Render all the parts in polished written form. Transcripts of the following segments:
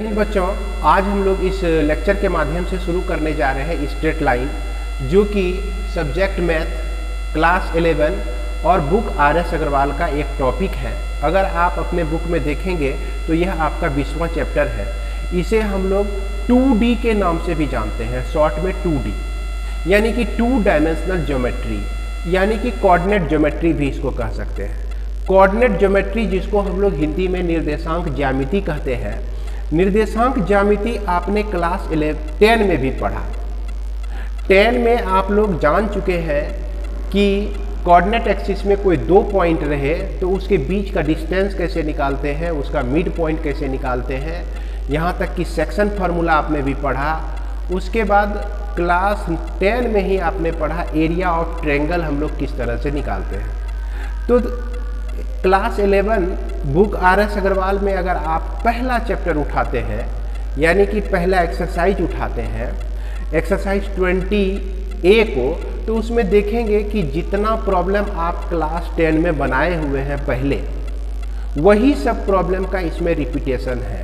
Evening बच्चों, आज हम लोग इस लेक्चर के माध्यम से शुरू करने जा रहे हैं स्ट्रेट लाइन, जो कि सब्जेक्ट मैथ क्लास 11 और बुक RS अग्रवाल का एक टॉपिक है। अगर आप अपने बुक में देखेंगे तो यह आपका 20वां चैप्टर है। इसे हम लोग 2D के नाम से भी जानते हैं, शॉर्ट में 2D, यानी कि 2 डायमेंशनल ज्योमेट्री, यानी कि कोऑर्डिनेट ज्योमेट्री भी इसको कह सकते हैं। कोऑर्डिनेट ज्योमेट्री, जिसको हम लोग हिंदी में निर्देशांक ज्यामिति कहते हैं। निर्देशांक ज्यामिति आपने क्लास 10 में भी पढ़ा। 10 में आप लोग जान चुके हैं कि कोऑर्डिनेट एक्सिस में कोई 2 पॉइंट रहे तो उसके बीच का डिस्टेंस कैसे निकालते हैं, उसका मिड पॉइंट कैसे निकालते हैं, यहाँ तक कि सेक्शन फार्मूला आपने भी पढ़ा। उसके बाद क्लास 10 में ही आपने पढ़ा एरिया ऑफ ट्रायंगल हम लोग किस तरह से निकालते हैं। तो क्लास 11 बुक RS अग्रवाल में अगर आप पहला चैप्टर उठाते हैं, यानी कि पहला एक्सरसाइज उठाते हैं, एक्सरसाइज 20A को, तो उसमें देखेंगे कि जितना प्रॉब्लम आप क्लास 10 में बनाए हुए हैं पहले, वही सब प्रॉब्लम का इसमें रिपीटेशन है।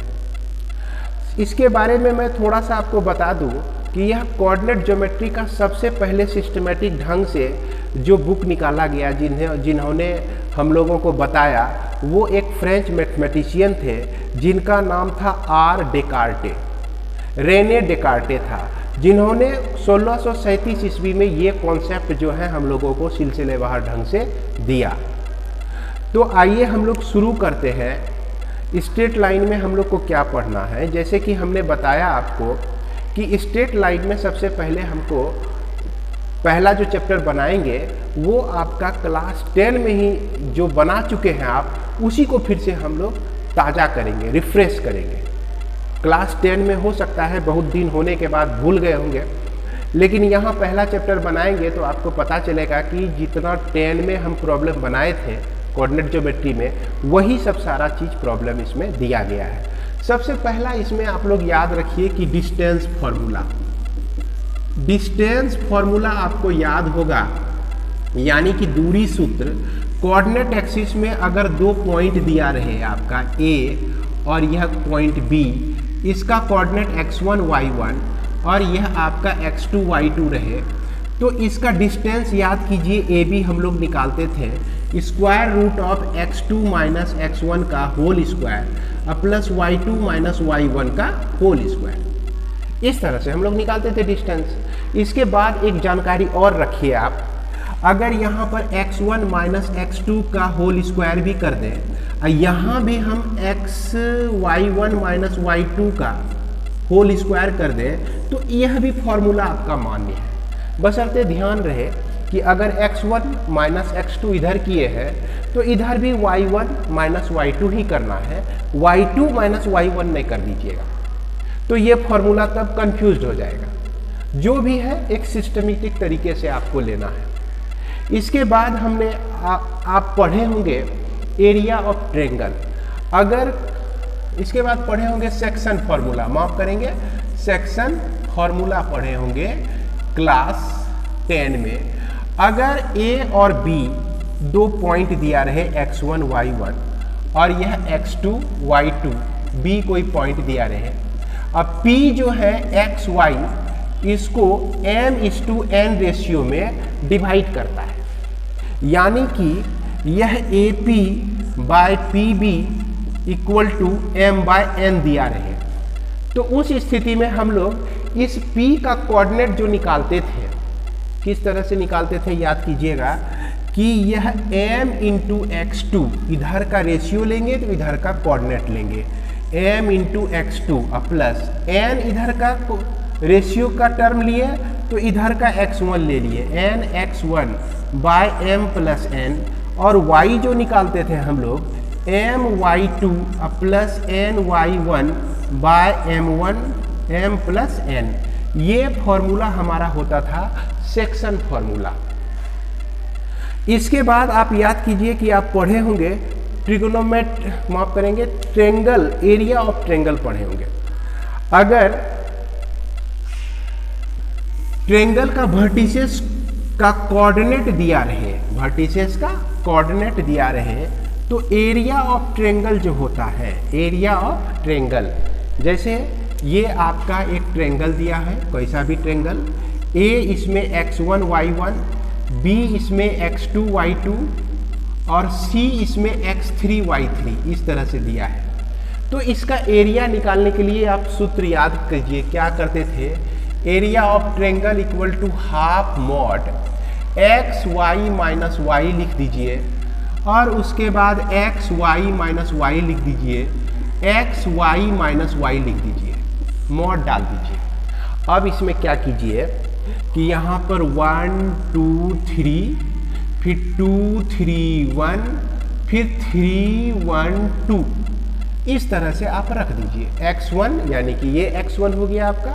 इसके बारे में मैं थोड़ा सा आपको बता दूं कि यह कोऑर्डिनेट ज्योमेट्री का सबसे पहले सिस्टमेटिक ढंग से जो बुक निकाला गया, जिन्होंने हम लोगों को बताया, वो एक फ्रेंच मैथमेटिशियन थे जिनका नाम था डेकार्टे, रेने डेकार्टे था, जिन्होंने 1637 ईस्वी में ये कॉन्सेप्ट जो है हम लोगों को सिलसिलेवार ढंग से दिया। तो आइए हम लोग शुरू करते हैं। स्ट्रेट लाइन में हम लोग को क्या पढ़ना है, जैसे कि हमने बताया आपको कि स्ट्रेट लाइन में सबसे पहले हमको पहला जो चैप्टर बनाएंगे वो आपका क्लास 10 में ही जो बना चुके हैं आप, उसी को फिर से हम लोग ताज़ा करेंगे, रिफ्रेश करेंगे। क्लास 10 में हो सकता है बहुत दिन होने के बाद भूल गए होंगे, लेकिन यहाँ पहला चैप्टर बनाएंगे तो आपको पता चलेगा कि जितना 10 में हम प्रॉब्लम बनाए थे कोऑर्डिनेट ज्योमेट्री में, वही सब सारा चीज़ प्रॉब्लम इसमें दिया गया है। सबसे पहला इसमें आप लोग याद रखिए कि डिस्टेंस फार्मूला। डिस्टेंस फार्मूला आपको याद होगा, यानी कि दूरी सूत्र। कोऑर्डिनेट एक्सिस में अगर 2 पॉइंट दिया रहे आपका A और यह पॉइंट B, इसका कोऑर्डिनेट x1 y1 और यह आपका x2 y2 रहे, तो इसका डिस्टेंस याद कीजिए AB हम लोग निकालते थे square root of x2 minus x1 का whole square plus y2 minus y1 का होल स्क्वायर। इस तरह से हम लोग निकालते थे डिस्टेंस। इसके बाद एक जानकारी और रखिए आप, अगर यहाँ पर x1 माइनस x2 का होल स्क्वायर भी कर दें, यहाँ भी हम y1 माइनस y2 का होल स्क्वायर कर दें, तो यह भी फॉर्मूला आपका मान्य है। बशर्ते ध्यान रहे कि अगर x1 माइनस x2 इधर किए हैं तो इधर भी y1 माइनस y2 ही करना है, y2 माइनस y1 नहीं कर दीजिएगा, तो ये फॉर्मूला तब कंफ्यूज हो जाएगा। जो भी है एक सिस्टमेटिक तरीके से आपको लेना है। इसके बाद हमने आप पढ़े होंगे एरिया ऑफ ट्रायंगल। अगर इसके बाद पढ़े होंगे सेक्शन फार्मूला, माफ करेंगे, सेक्शन फार्मूला पढ़े होंगे क्लास 10 में। अगर A और B 2 पॉइंट दिया रहे x1 y1 और यह x2 y2, B कोई पॉइंट दिया रहे, अब P जो है x y, इसको m/n रेशियो में डिवाइड करता है, यानी कि यह AP by PB equal to m/n दिया रहे। तो उस स्थिति में हम लोग इस P का कोऑर्डिनेट जो निकालते थे, किस तरह से निकालते थे याद कीजिएगा कि यह m इंटू x2, इधर का रेशियो लेंगे तो इधर का कोऑर्डिनेट लेंगे, m into x2 plus n इधर का रेशियो का टर्म लिए तो इधर का x1 ले लिए, n x1 by m plus n, और y जो निकालते थे हम लोग m y2 plus n y1 by m1 m plus n। ये फॉर्मूला हमारा होता था सेक्शन फार्मूला। इसके बाद आप याद कीजिए कि आप पढ़े होंगे ट्रिगोनोमेट, माफ करेंगे, ट्रायंगल, एरिया ऑफ ट्रायंगल पढ़े होंगे। अगर ट्रायंगल का वर्टिसेस का कोऑर्डिनेट दिया रहे, वर्टिसेस का कोऑर्डिनेट दिया रहे, तो एरिया ऑफ ट्रायंगल जो होता है, एरिया ऑफ ट्रायंगल, जैसे ये आपका एक ट्रेंगल दिया है, कैसा भी ट्रेंगल, ए इसमें x1 y1, बी इसमें x2 y2 और सी इसमें x3 y3 इस तरह से दिया है। तो इसका एरिया निकालने के लिए आप सूत्र याद कीजिए, क्या करते थे, area of triangle equal to half mod X Y minus Y लिख दीजिए और उसके बाद एक्स वाई माइनस वाई लिख दीजिए, एक्स वाई माइनस वाई लिख दीजिए, मॉड डाल दीजिए। अब इसमें क्या कीजिए कि यहाँ पर 1 2 3 फिर 2 3 1 फिर 3 1 2 इस तरह से आप रख दीजिए। x1 यानी कि ये x1 हो गया आपका,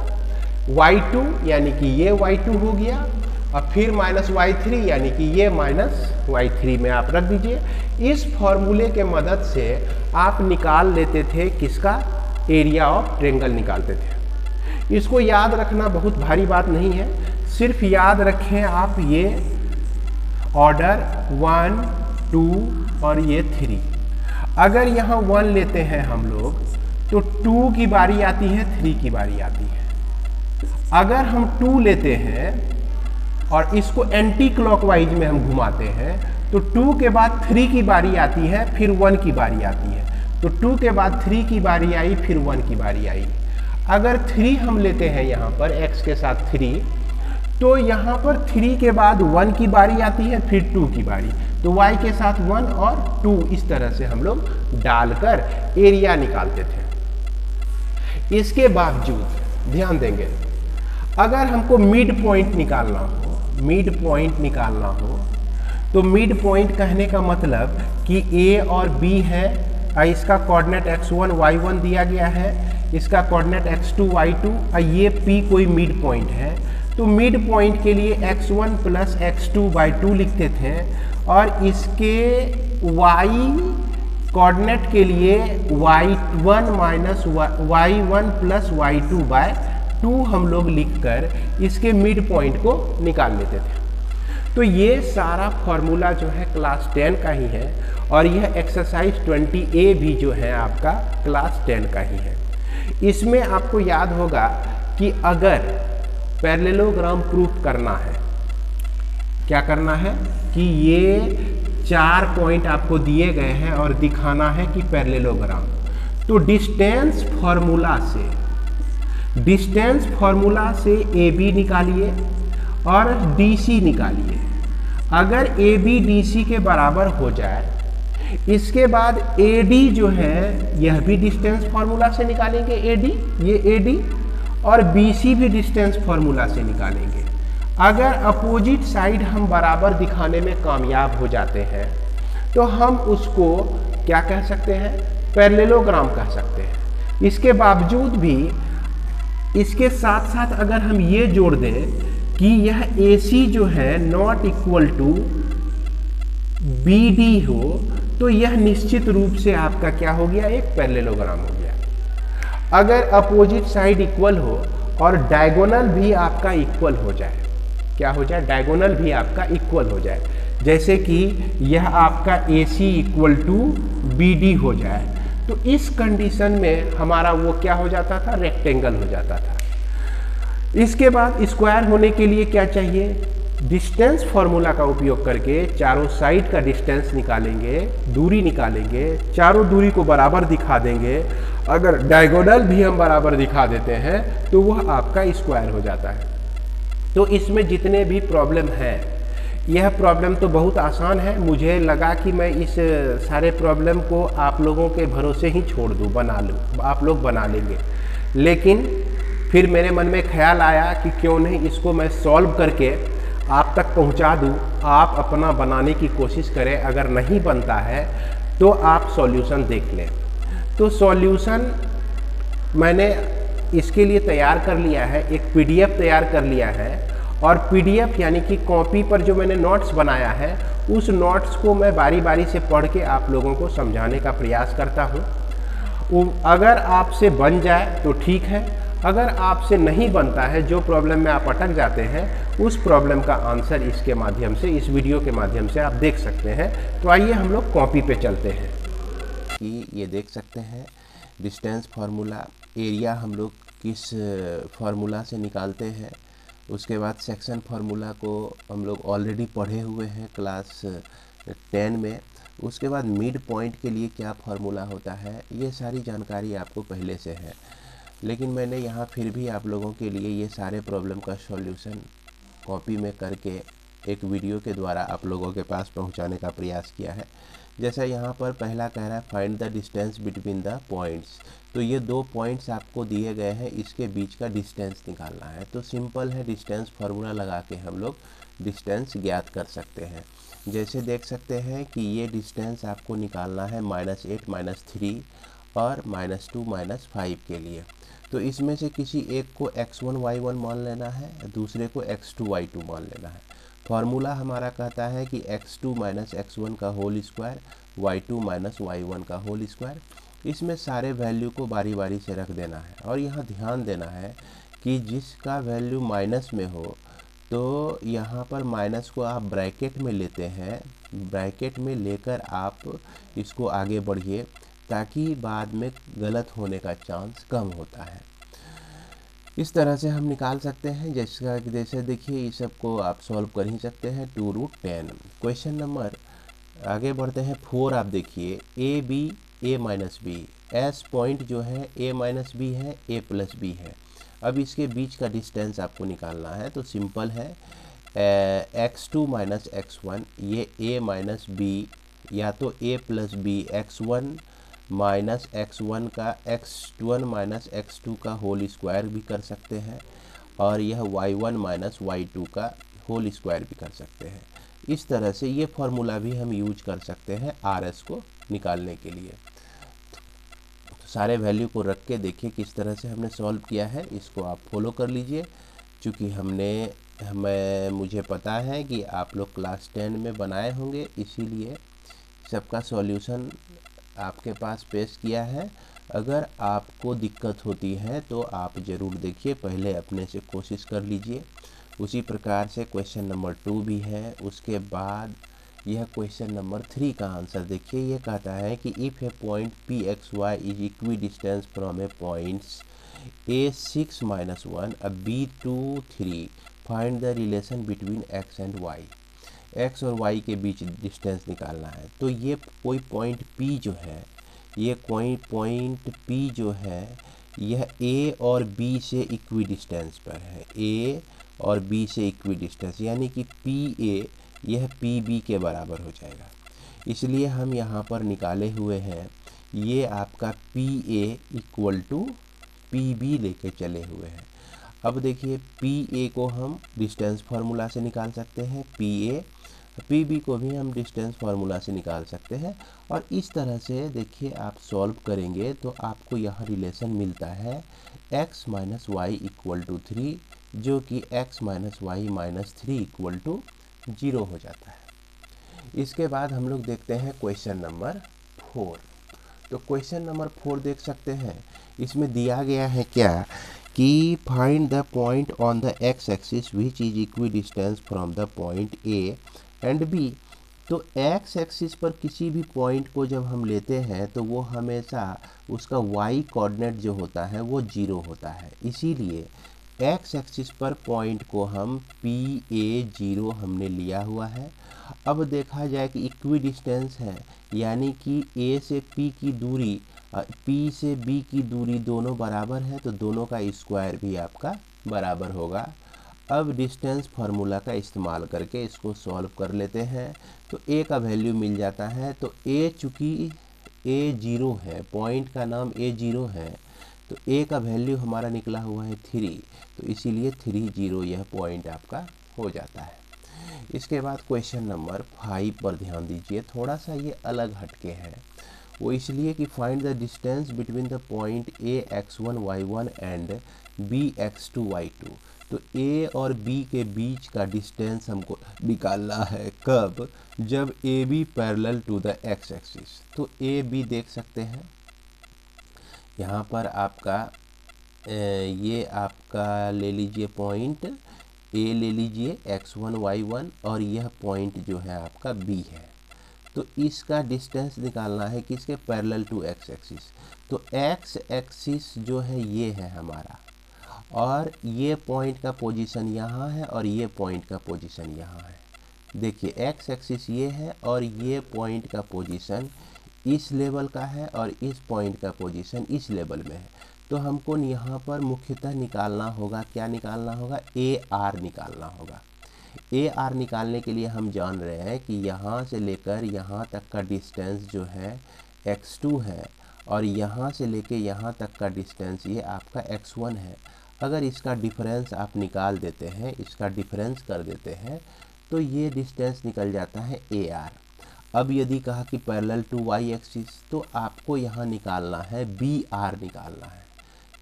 y2 यानी कि ये y2 हो गया और फिर माइनस y3 यानी कि ये माइनस y3 में आप रख दीजिए। इस फॉर्मूले के मदद से आप निकाल लेते थे किसका, एरिया ऑफ ट्रेंगल निकालते थे। इसको याद रखना बहुत भारी बात नहीं है, सिर्फ याद रखें आप ये ऑर्डर 1 2 और ये 3। अगर यहाँ 1 लेते हैं हम लोग तो 2 की बारी आती है, 3 की बारी आती है। अगर हम 2 लेते हैं और इसको एंटी क्लॉकवाइज में हम घुमाते हैं तो 2 के बाद 3 की बारी आती है, फिर 1 की बारी आती है। तो 2 के बाद 3 की बारी आई, फिर 1 की बारी आई। अगर 3 हम लेते हैं यहाँ पर x के साथ 3, तो यहाँ पर 3 के बाद 1 की बारी आती है, फिर 2 की बारी, तो y के साथ 1 और 2 इस तरह से हम लोग डालकर एरिया निकालते थे। इसके बावजूद ध्यान देंगे, अगर हमको मिड पॉइंट निकालना हो, मिड पॉइंट निकालना हो तो मिड पॉइंट कहने का मतलब कि a और b है, इसका कोऑर्डिनेट x1 y1 दिया गया है, इसका कोऑर्डिनेट x2 y2 और ये p कोई मिड पॉइंट है। तो मिड पॉइंट के लिए x1 प्लस x2/2 लिखते थे और इसके y कोऑर्डिनेट के लिए y1 minus y1 plus y2/2 हम लोग लिखकर इसके मिड पॉइंट को निकाल लेते थे। तो ये सारा फॉर्मूला जो है क्लास 10 का ही है और यह एक्सरसाइज 20A भी जो है आपका क्लास 10 का ही है। इसमें आपको याद होगा कि अगर पैरेललोग्राम प्रूफ करना है, क्या करना है कि ये 4 पॉइंट आपको दिए गए हैं और दिखाना है कि पैरेललोग्राम, तो डिस्टेंस फॉर्मूला से AB निकालिए और DC निकालिए। अगर AB DC के बराबर हो जाए, इसके बाद AD जो है यह भी डिस्टेंस फॉर्मूला से निकालेंगे, AD ये AD, और BC भी डिस्टेंस फॉर्मूला से निकालेंगे। अगर अपोजिट साइड हम बराबर दिखाने में कामयाब हो जाते हैं तो हम उसको क्या कह सकते हैं, पैरेललोग्राम कह सकते हैं। इसके बावजूद भी इसके साथ साथ अगर हम ये जोड़ दें कि यह AC जो है नॉट इक्वल टू BD हो, तो यह निश्चित रूप से आपका क्या हो गया, एक पैरेललोग्राम हो गया। अगर अपोजिट साइड इक्वल हो और डायगोनल भी आपका इक्वल हो जाए, क्या हो जाए, डायगोनल भी आपका इक्वल हो जाए, जैसे कि यह आपका AC इक्वल टू BD हो जाए, तो इस कंडीशन में हमारा वो क्या हो जाता था, रेक्टेंगल हो जाता था। इसके बाद स्क्वायर होने के लिए क्या चाहिए, डिस्टेंस फॉर्मूला का उपयोग करके चारों साइड का डिस्टेंस निकालेंगे, दूरी निकालेंगे, चारों दूरी को बराबर दिखा देंगे। अगर डायगोनल भी हम बराबर दिखा देते हैं तो वह आपका स्क्वायर हो जाता है। तो इसमें जितने भी प्रॉब्लम है, यह प्रॉब्लम तो बहुत आसान है, मुझे लगा कि मैं इस सारे प्रॉब्लम को आप लोगों के भरोसे ही छोड़ दूँ, बना लूँ, आप लोग बना लेंगे। लेकिन फिर मेरे मन में ख्याल आया कि क्यों नहीं इसको मैं सॉल्व करके आप तक पहुंचा दूं, आप अपना बनाने की कोशिश करें, अगर नहीं बनता है तो आप सॉल्यूशन देख लें। तो सॉल्यूशन मैंने इसके लिए तैयार कर लिया है, एक PDF तैयार कर लिया है और PDF यानी कि कॉपी पर जो मैंने नोट्स बनाया है उस नोट्स को मैं बारी बारी से पढ़ के आप लोगों को समझाने का प्रयास करता हूँ। अगर आपसे बन जाए तो ठीक है, अगर आपसे नहीं बनता है, जो प्रॉब्लम में आप अटक जाते हैं, उस प्रॉब्लम का आंसर इसके माध्यम से, इस वीडियो के माध्यम से आप देख सकते हैं। तो आइए हम लोग कॉपी पे चलते हैं। कि ये देख सकते हैं डिस्टेंस फार्मूला एरिया हम लोग किस फार्मूला से निकालते हैं। उसके बाद सेक्शन फार्मूला को हम लोग ऑलरेडी पढ़े हुए हैं क्लास 10 में। उसके बाद मिड पॉइंट के लिए क्या फार्मूला होता है, ये सारी जानकारी आपको पहले से है, लेकिन मैंने यहाँ फिर भी आप लोगों के लिए ये सारे प्रॉब्लम का सॉल्यूशन कॉपी में करके एक वीडियो के द्वारा आप लोगों के पास पहुँचाने का प्रयास किया है। जैसा यहाँ पर पहला कह रहा है find the distance between the points, तो ये 2 पॉइंट्स आपको दिए गए हैं, इसके बीच का डिस्टेंस निकालना है। तो सिंपल है, डिस्टेंस फार्मूला लगा के हम लोग डिस्टेंस ज्ञात कर सकते हैं। जैसे देख सकते हैं कि ये डिस्टेंस आपको निकालना है -8 -3 और -2 -5 के लिए। तो इसमें से किसी एक को x1 y1 मान लेना है, दूसरे को x2 y2 मान लेना है। फार्मूला हमारा कहता है कि x2 - x1 का होल स्क्वायर y2 - y1 का होल स्क्वायर। इसमें सारे वैल्यू को बारी बारी से रख देना है, और यहाँ ध्यान देना है कि जिसका वैल्यू माइनस में हो तो यहाँ पर माइनस को आप ब्रैकेट में लेते हैं, ब्रैकेट में लेकर आप इसको आगे बढ़िए, ताकि बाद में गलत होने का चांस कम होता है। इस तरह से हम निकाल सकते हैं। जैसे देखिए, इस सब को आप सॉल्व कर ही सकते हैं। 2√10 क्वेश्चन नंबर आगे बढ़ते हैं 4। आप देखिए A B A minus B, S point जो है ए माइनस बी है, ए प्लस बी है। अब इसके बीच का डिस्टेंस आपको निकालना है, तो सिंपल है, x2 - x1, ये a माइनस बी, या तो a plus B x1 minus x1 का x1 माइनस x2 का होल स्क्वायर भी कर सकते हैं, और यह y1 माइनस y2 का होल स्क्वायर भी कर सकते हैं। इस तरह से ये फार्मूला भी हम यूज कर सकते हैं RS को निकालने के लिए। तो सारे वैल्यू को रख के देखिए किस तरह से हमने सॉल्व किया है, इसको आप फॉलो कर लीजिए। चूँकि मुझे पता है कि आप लोग क्लास 10 में बनाए होंगे, इसीलिए सबका सॉल्यूशन आपके पास पेश किया है। अगर आपको दिक्कत होती है तो आप ज़रूर देखिए, पहले अपने से कोशिश कर लीजिए। उसी प्रकार से क्वेश्चन नंबर 2 भी है। उसके बाद यह क्वेश्चन नंबर 3 का आंसर देखिए, ये कहता है कि if A point PXY is equidistant from A points A6 - 1 B2 3, find the relation between x and y। x और y के बीच डिस्टेंस निकालना है। तो ये कोई पॉइंट P जो है, ये कोई पॉइंट P जो है, यह A और B से इक्वी डिस्टेंस पर है, A और B से इक्वी डिस्टेंस, यानी कि PA यह PB के बराबर हो जाएगा। इसलिए हम यहाँ पर निकाले हुए हैं, ये आपका PA इक्वल टू PB लेके चले हुए हैं। अब देखिए PA को हम डिस्टेंस फार्मूला से निकाल सकते हैं, PA, PB को भी हम डिस्टेंस फार्मूला से निकाल सकते हैं। और इस तरह से देखिए आप सॉल्व करेंगे तो आपको यहाँ रिलेशन मिलता है x - y इक्वल टू 3, जो कि x - y - 3 इक्वल टू 0 हो जाता है। इसके बाद हम लोग देखते हैं क्वेश्चन नंबर 4। तो क्वेश्चन नंबर 4 देख सकते हैं, इसमें दिया गया है क्या कि find the point on the x axis which is equidistant from the point A and B। तो x एक्सिस पर किसी भी पॉइंट को जब हम लेते हैं तो वो हमेशा उसका y कोऑर्डिनेट जो होता है वो 0 होता है। इसीलिए x एक्सिस पर पॉइंट को हम PA0 हमने लिया हुआ है। अब देखा जाए कि इक्वी डिस्टेंस है, यानी कि A से P की दूरी, P से B की दूरी दोनों बराबर है, तो दोनों का स्क्वायर भी आपका बराबर होगा। अब डिस्टेंस फार्मूला का इस्तेमाल करके इसको सॉल्व कर लेते हैं। तो A का वैल्यू मिल जाता है। तो A चूँकि A0 है, पॉइंट का नाम A0 है, तो A का वैल्यू हमारा निकला हुआ है 3, तो इसीलिए 30 यह पॉइंट आपका हो जाता है। इसके बाद क्वेश्चन नंबर 5 पर ध्यान दीजिए, थोड़ा सा ये अलग हटके है। वो इसलिए कि find the distance between the point A x1 y1 and B x2 y2। तो A और B के बीच का डिस्टेंस हमको निकालना है, कब? जब AB parallel to the x axis. तो AB देख सकते हैं, यहाँ पर आपका ये आपका ले लीजिए पॉइंट A ले लीजिए x1 y1, और यह पॉइंट जो है आपका B है। तो इसका डिस्टेंस निकालना है किसके? Parallel to x axis. तो एक्स एक्सिस जो है ये है हमारा, और ये पॉइंट का पोजीशन यहाँ है और ये पॉइंट का पोजीशन यहाँ है। देखिए एक्स एक्सिस ये है और ये पॉइंट का पोजीशन इस लेवल का है और इस पॉइंट का पोजीशन इस लेवल में है। तो हमको यहाँ पर मुख्यतः निकालना होगा, क्या निकालना होगा, ए आर निकालना होगा। ए आर निकालने के लिए हम जान रहे हैं कि यहाँ से लेकर यहाँ तक का डिस्टेंस जो है x2 है, और यहाँ से लेके यहाँ तक का डिस्टेंस ये आपका x1 है। अगर इसका डिफरेंस आप निकाल देते हैं, इसका डिफरेंस कर देते हैं, तो ये डिस्टेंस निकल जाता है ए आर। अब यदि कहा कि पैरेलल टू वाई एक्सिस, तो आपको यहाँ निकालना है बी आर निकालना है।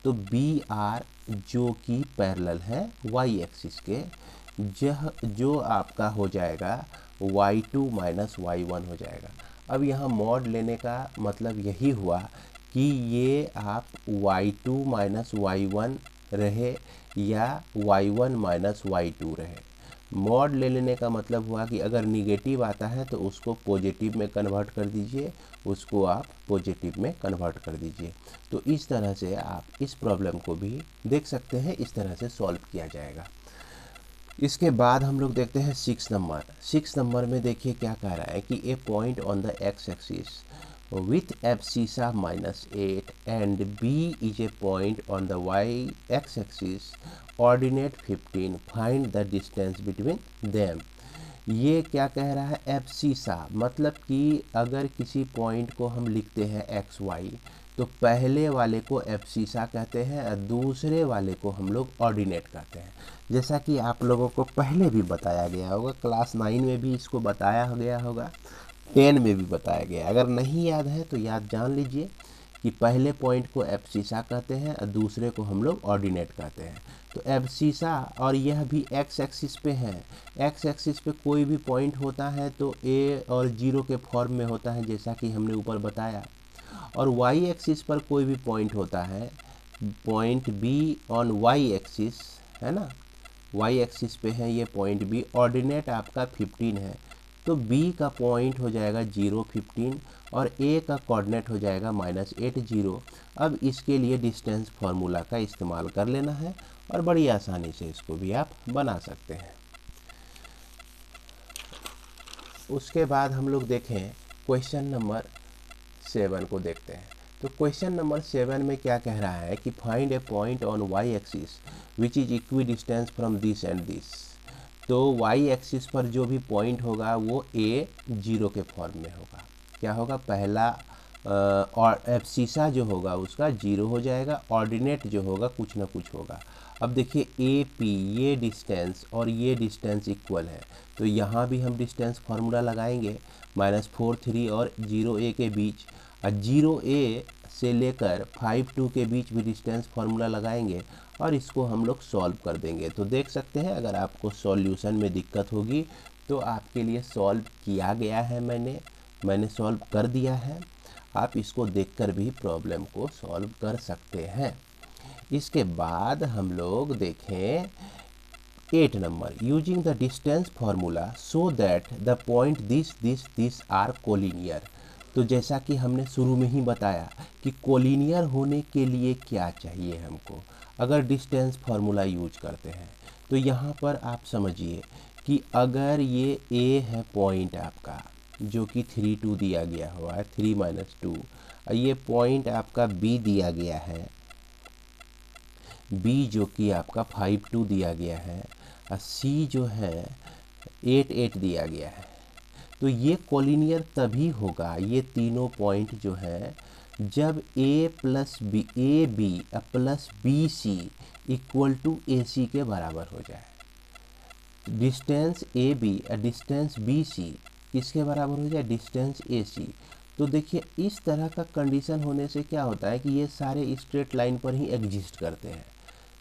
तो बी आर जो कि पैरेलल है वाई एक्सिस के, जो आपका हो जाएगा y2 माइनस y1 हो जाएगा। अब यहाँ मॉड लेने का मतलब यही हुआ कि ये आप y2 माइनस y1 रहे या y1 माइनस y2 रहे। मॉड ले लेने का मतलब हुआ कि अगर निगेटिव आता है तो उसको पॉजिटिव में कन्वर्ट कर दीजिए, उसको आप पॉजिटिव में कन्वर्ट कर दीजिए। तो इस तरह से आप इस प्रॉब्लम को भी देख सकते हैं, इस तरह से सॉल्व किया जाएगा। इसके बाद हम लोग देखते हैं 6 नंबर। 6 नंबर में देखिए क्या कह रहा है कि a point on the X axis with abscissa -8 and B is a point on the y-x axis ordinate 15, find the distance between them। ये क्या कह रहा है, एब्सिसा मतलब कि अगर किसी पॉइंट को हम लिखते हैं एक्स वाई, तो पहले वाले को एब्सिसा कहते हैं और दूसरे वाले को हम लोग ऑर्डिनेट कहते हैं। जैसा कि आप लोगों को पहले भी बताया गया होगा, क्लास 9 में भी इसको बताया गया होगा, 10 में भी बताया गया। अगर नहीं याद है तो याद जान लीजिए कि पहले पॉइंट को एब्सिसा कहते हैं और दूसरे को हम लोग ऑर्डिनेट कहते हैं। तो एब्सिसा, और यह भी एक्स एक्सिस पे है। एक्स एक्सिस पे कोई भी पॉइंट होता है तो ए और 0 के फॉर्म में होता है, जैसा कि हमने ऊपर बताया। और वाई एक्सिस पर कोई भी पॉइंट होता है, point B on Y axis है ना, वाई एक्सिस पे है ये पॉइंट बी, ऑर्डिनेट आपका 15 है, तो B का पॉइंट हो जाएगा 0 15 और A का कोऑर्डिनेट हो जाएगा -8 0। अब इसके लिए डिस्टेंस फार्मूला का इस्तेमाल कर लेना है और बड़ी आसानी से इसको भी आप बना सकते हैं। उसके बाद हम लोग देखें क्वेश्चन नंबर 7 को देखते हैं। तो क्वेश्चन नंबर 7 में क्या कह रहा है कि find a point on Y axis which is equidistant from this and this. तो वाई एक्सिस पर जो भी पॉइंट होगा वो ए 0 के फॉर्म में होगा। क्या होगा, पहला और एब्सिसा जो होगा उसका 0 हो जाएगा, ऑर्डिनेट जो होगा कुछ ना कुछ होगा। अब देखिए ए पी, ये डिस्टेंस और ये डिस्टेंस इक्वल है, तो यहाँ भी हम डिस्टेंस फार्मूला लगाएंगे -4 3 और 0 a के बीच, और 0 a से लेकर 5 2 के बीच भी डिस्टेंस फार्मूला लगाएंगे और इसको हम लोग सॉल्व कर देंगे। तो देख सकते हैं अगर आपको सॉल्यूशन में दिक्कत होगी तो आपके लिए सॉल्व किया गया है, मैंने सॉल्व कर दिया है। आप इसको देखकर भी प्रॉब्लम को सॉल्व कर सकते हैं। इसके बाद हम लोग देखें 8 number, using the distance formula so that the point this are collinear. तो जैसा कि हमने शुरू में ही बताया कि कोलिनियर होने के लिए क्या चाहिए हमको, अगर डिस्टेंस फार्मूला यूज करते हैं तो यहाँ पर आप समझिए कि अगर ये ए है पॉइंट आपका जो कि 3 2 दिया गया हुआ है, 3 - 2, और ये पॉइंट आपका बी दिया गया है, बी जो कि आपका 5 2 दिया गया है, और सी जो है 8 8 दिया गया है। तो ये कोलिनियर तभी होगा, ये तीनों पॉइंट जो है, जब A B plus B C equal to A C के बराबर हो जाए। Distance A B distance B C किसके बराबर हो जाए, डिस्टेंस ए सी। तो देखिए इस तरह का कंडीशन होने से क्या होता है कि ये सारे स्ट्रेट लाइन पर ही एग्जिस्ट करते हैं।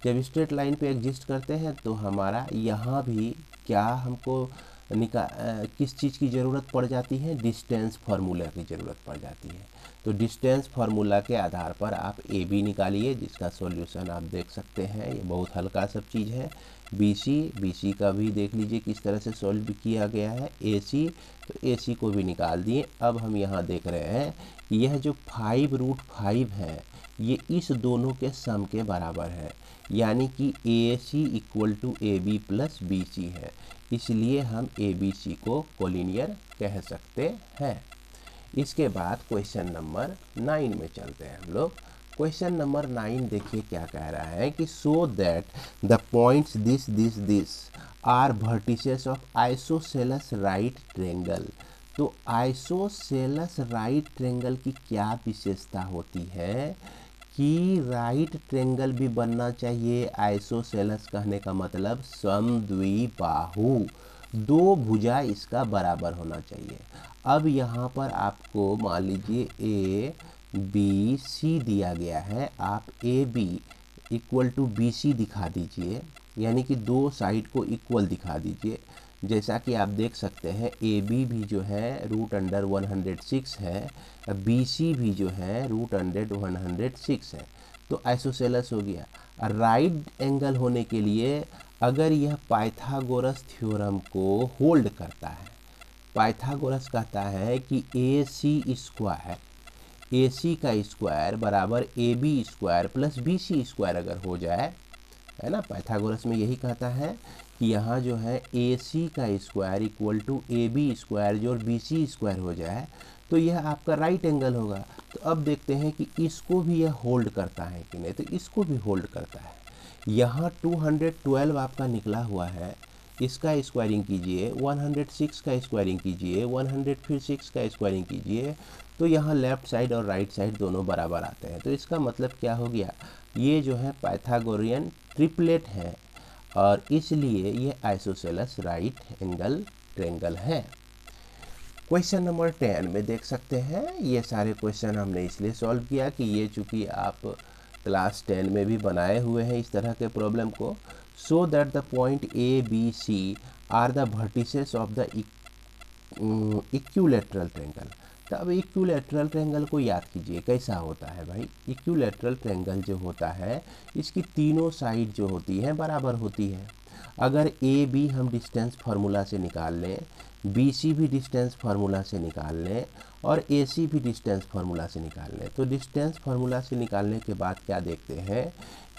जब स्ट्रेट लाइन पे एग्जिस्ट करते हैं तो हमारा यहाँ भी क्या हमको किस चीज़ की ज़रूरत पड़ जाती है, डिस्टेंस फार्मूला की ज़रूरत पड़ जाती है। तो डिस्टेंस फार्मूला के आधार पर आप ए बी निकालिए, जिसका सॉल्यूशन आप देख सकते हैं। ये बहुत हल्का सब चीज़ है। बी सी का भी देख लीजिए किस तरह से सॉल्व किया गया है। ए सी, तो ए सी को भी निकाल दिए। अब हम यहाँ देख रहे हैं कि यह जो 5√5 है ये इस दोनों के सम के बराबर है, यानी कि A C equal to A B plus B C है। इसलिए हम ए बी सी को कोलिनियर कह सकते हैं। इसके बाद क्वेश्चन नंबर 9 में चलते हैं हम लोग। क्वेश्चन नंबर 9 देखिए क्या कह रहा है कि so that the points this are vertices of isosceles right triangle. तो आइसोसेलेस राइट ट्रायंगल की क्या विशेषता होती है कि राइट ट्रायंगल भी बनना चाहिए। आइसोसेलेस कहने का मतलब समद्विबाहु, दो भुजा इसका बराबर होना चाहिए। अब यहाँ पर आपको मान लीजिए ए बी सी दिया गया है, आप A B equal to B C दिखा दीजिए, यानी कि दो साइड को इक्वल दिखा दीजिए। जैसा कि आप देख सकते हैं ए बी भी जो है √106 है, बी सी भी जो है √106 है, तो आइसोसेलेस हो गया। राइट एंगल होने के लिए अगर यह पाइथागोरस थ्योरम को होल्ड करता है, पाइथागोरस कहता है कि A C square, A C का स्क्वायर बराबर A B square plus B C square अगर हो जाए, है ना, पाइथागोरस में यही कहता है कि यहाँ जो है ए सी का square equal to A B square जो बी सी स्क्वायर हो जाए, तो यह आपका राइट एंगल होगा। तो अब देखते हैं कि इसको भी यह होल्ड करता है कि नहीं, तो इसको भी होल्ड करता है। यहाँ 212 आपका निकला हुआ है, इसका स्क्वायरिंग कीजिए, 106 का स्क्वायरिंग कीजिए, 106 का स्क्वायरिंग कीजिए, तो यहाँ लेफ्ट साइड और राइट साइड दोनों बराबर आते हैं। तो इसका मतलब क्या हो गया, ये जो है पाइथागोरियन ट्रिपलेट है और इसलिए ये आइसोसेलेस राइट एंगल ट्रायंगल है। क्वेश्चन नंबर 10 में देख सकते हैं, ये सारे क्वेश्चन हमने इसलिए सॉल्व किया कि ये चूँकि आप क्लास 10 में भी बनाए हुए हैं इस तरह के प्रॉब्लम को। So that the point A B C are the vertices of the equilateral triangle. तो अब इक्विलैटरल ट्रायंगल को याद कीजिए कैसा होता है भाई। इक्विलैटरल ट्रायंगल जो होता है इसकी तीनों साइड जो होती है बराबर होती है। अगर ए बी हम डिस्टेंस फार्मूला से निकाल लें, बी सी भी डिस्टेंस फार्मूला से निकाल लें और ए सी भी डिस्टेंस फार्मूला से निकाल लें, तो डिस्टेंस फार्मूला से निकालने के बाद क्या देखते हैं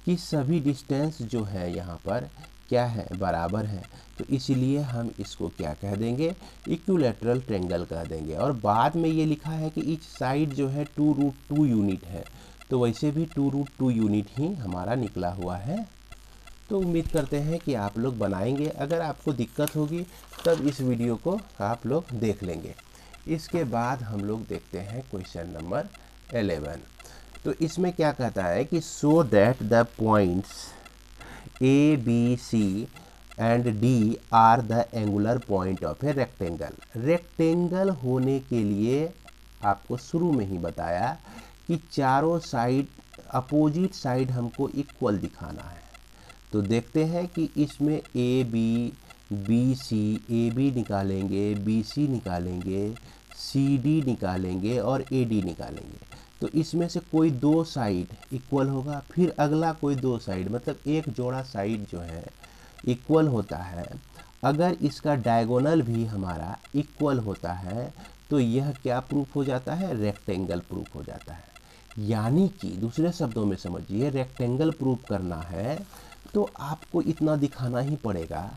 कि सभी डिस्टेंस जो है यहाँ पर क्या है, बराबर है। तो इसीलिए हम इसको क्या कह देंगे, इक्विलैटरल ट्रायंगल कह देंगे। और बाद में ये लिखा है कि ईच साइड जो है 2√2 यूनिट है, तो वैसे भी 2√2 यूनिट ही हमारा निकला हुआ है। तो उम्मीद करते हैं कि आप लोग बनाएंगे। अगर आपको दिक्कत होगी तब इस वीडियो को आप लोग देख लेंगे। इसके बाद हम लोग देखते हैं क्वेश्चन नंबर 11। तो इसमें क्या कहता है कि so that the points A B C and D are the angular point of a rectangle. Rectangle होने के लिए आपको शुरू में ही बताया कि चारों साइड अपोजिट साइड हमको इक्वल दिखाना है। तो देखते हैं कि इसमें A B, B C, A B निकालेंगे, बी सी निकालेंगे, सी डी निकालेंगे और ए डी निकालेंगे। तो इसमें से कोई दो साइड इक्वल होगा, फिर अगला कोई दो साइड, मतलब एक जोड़ा साइड जो है इक्वल होता है। अगर इसका डायगोनल भी हमारा इक्वल होता है तो यह क्या प्रूफ हो जाता है, रेक्टेंगल प्रूफ हो जाता है। यानी कि दूसरे शब्दों में समझिए, रेक्टेंगल प्रूफ करना है तो आपको इतना दिखाना ही पड़ेगा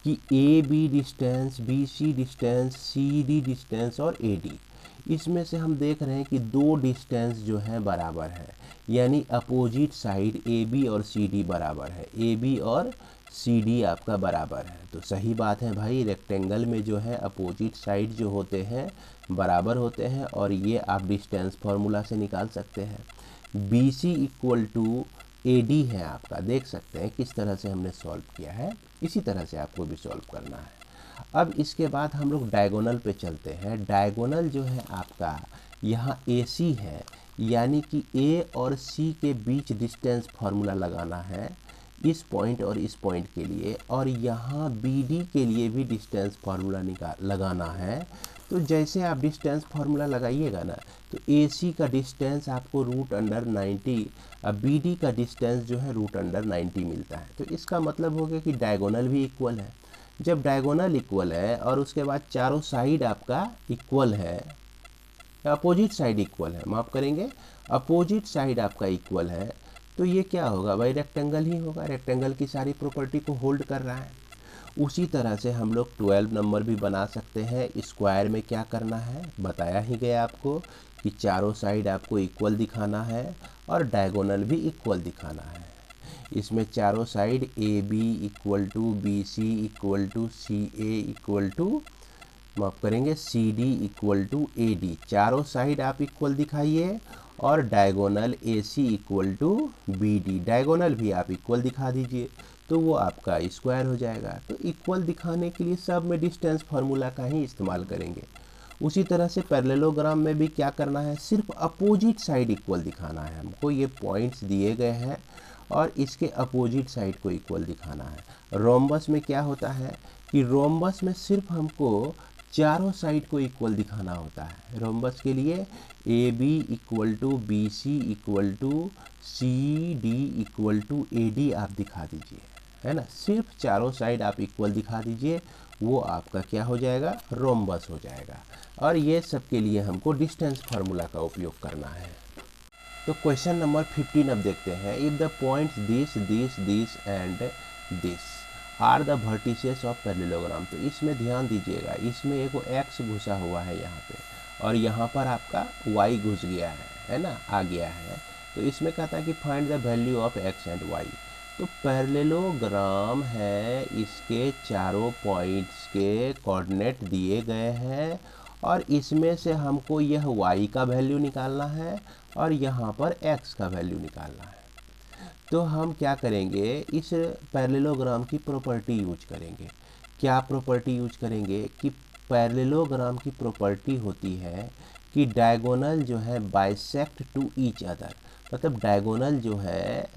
कि A B distance, B C distance, C D distance और ए डी, इसमें से हम देख रहे हैं कि दो डिस्टेंस जो है बराबर है, यानी अपोजिट साइड ए बी और सी डी बराबर है, ए बी और सी डी आपका बराबर है। तो सही बात है भाई, रेक्टेंगल में जो है अपोजिट साइड जो होते हैं बराबर होते हैं और ये आप डिस्टेंस फार्मूला से निकाल सकते हैं। B C equal to A D है आपका, देख सकते हैं किस तरह से हमने सॉल्व किया है, इसी तरह से आपको भी सॉल्व करना है। अब इसके बाद हम लोग डायगोनल पे चलते हैं। डायगोनल जो है आपका यहाँ ए सी है, यानी कि ए और सी के बीच डिस्टेंस फार्मूला लगाना है इस पॉइंट और इस पॉइंट के लिए, और यहाँ बी डी के लिए भी डिस्टेंस फार्मूला लगाना है। तो जैसे आप डिस्टेंस फार्मूला लगाइएगा ना, तो AC का डिस्टेंस आपको √90, अब BD का डिस्टेंस जो है √90 मिलता है। तो इसका मतलब हो गया कि डायगोनल भी इक्वल है। जब डायगोनल इक्वल है और उसके बाद चारों साइड आपका इक्वल है, अपोजिट साइड इक्वल है, माफ करेंगे, अपोजिट साइड आपका इक्वल है, तो ये क्या होगा भाई, रेक्टेंगल ही होगा। रेक्टेंगल की सारी प्रॉपर्टी को होल्ड कर रहा है। उसी तरह से हम लोग 12 नंबर भी बना सकते हैं। स्क्वायर में क्या करना है बताया ही गया आपको कि चारों साइड आपको इक्वल दिखाना है और डायगोनल भी इक्वल दिखाना है। इसमें चारों side AB equal to BC equal to CA equal to, माफ करेंगे, CD इक्वल टू AD, चारों साइड आप इक्वल दिखाइए और diagonal AC equal to BD, diagonal भी आप इक्वल दिखा दीजिए, तो वो आपका स्क्वायर हो जाएगा। तो इक्वल दिखाने के लिए सब में डिस्टेंस फार्मूला का ही इस्तेमाल करेंगे। उसी तरह से पैरेललोग्राम में भी क्या करना है, सिर्फ अपोजिट साइड इक्वल दिखाना है हमको। ये पॉइंट्स दिए गए हैं और इसके अपोजिट साइड को इक्वल दिखाना है। रोम्बस में क्या होता है कि रोम्बस में सिर्फ हमको चारों साइड को इक्वल दिखाना होता है। रोम्बस के लिए AB equal to BC equal to CD equal to AD आप दिखा दीजिए, है ना। सिर्फ चारों साइड आप इक्वल दिखा दीजिए, वो आपका क्या हो जाएगा, रोम्बस हो जाएगा। और ये सब के लिए हमको डिस्टेंस फार्मूला का उपयोग करना है। तो क्वेश्चन नंबर 15 अब देखते हैं। If the points this and this are the vertices of parallelogram. तो इसमें ध्यान दीजिएगा, इसमें एक x घुसा हुआ है यहाँ पे और यहाँ पर आपका y घुस गया है ना, आ गया है। तो इसमें कहता है कि find the value of x and y। तो पैरेललोग्राम है, इसके चारों पॉइंट्स के कोऑर्डिनेट दिए गए हैं और इसमें से हमको यह y का वैल्यू निकालना है और यहाँ पर x का वैल्यू निकालना है। तो हम क्या करेंगे, इस पैरेललोग्राम की प्रॉपर्टी यूज करेंगे। क्या प्रॉपर्टी यूज करेंगे कि पैरेललोग्राम की प्रॉपर्टी होती है कि डायगोनल जो है बाइसेक्ट टू ईच अदर, मतलब डायगोनल जो है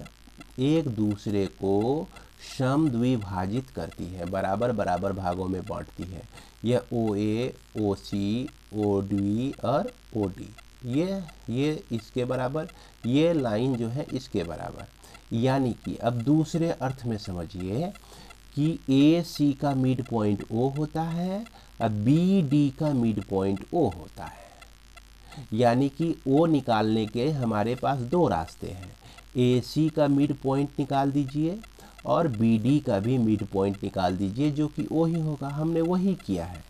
एक दूसरे को समद्विभाजित करती है, बराबर बराबर भागों में बांटती है। यह OA, OC, OD और OD, ये इसके बराबर, ये लाइन जो है इसके बराबर। यानी कि अब दूसरे अर्थ में समझिए कि AC का मिड पॉइंट O होता है और BD का मिड पॉइंट O होता है। यानी कि O निकालने के हमारे पास दो रास्ते हैं, AC का मिड पॉइंट निकाल दीजिए और BD का भी मिड पॉइंट निकाल दीजिए, जो कि O ही होगा। हमने वही किया है।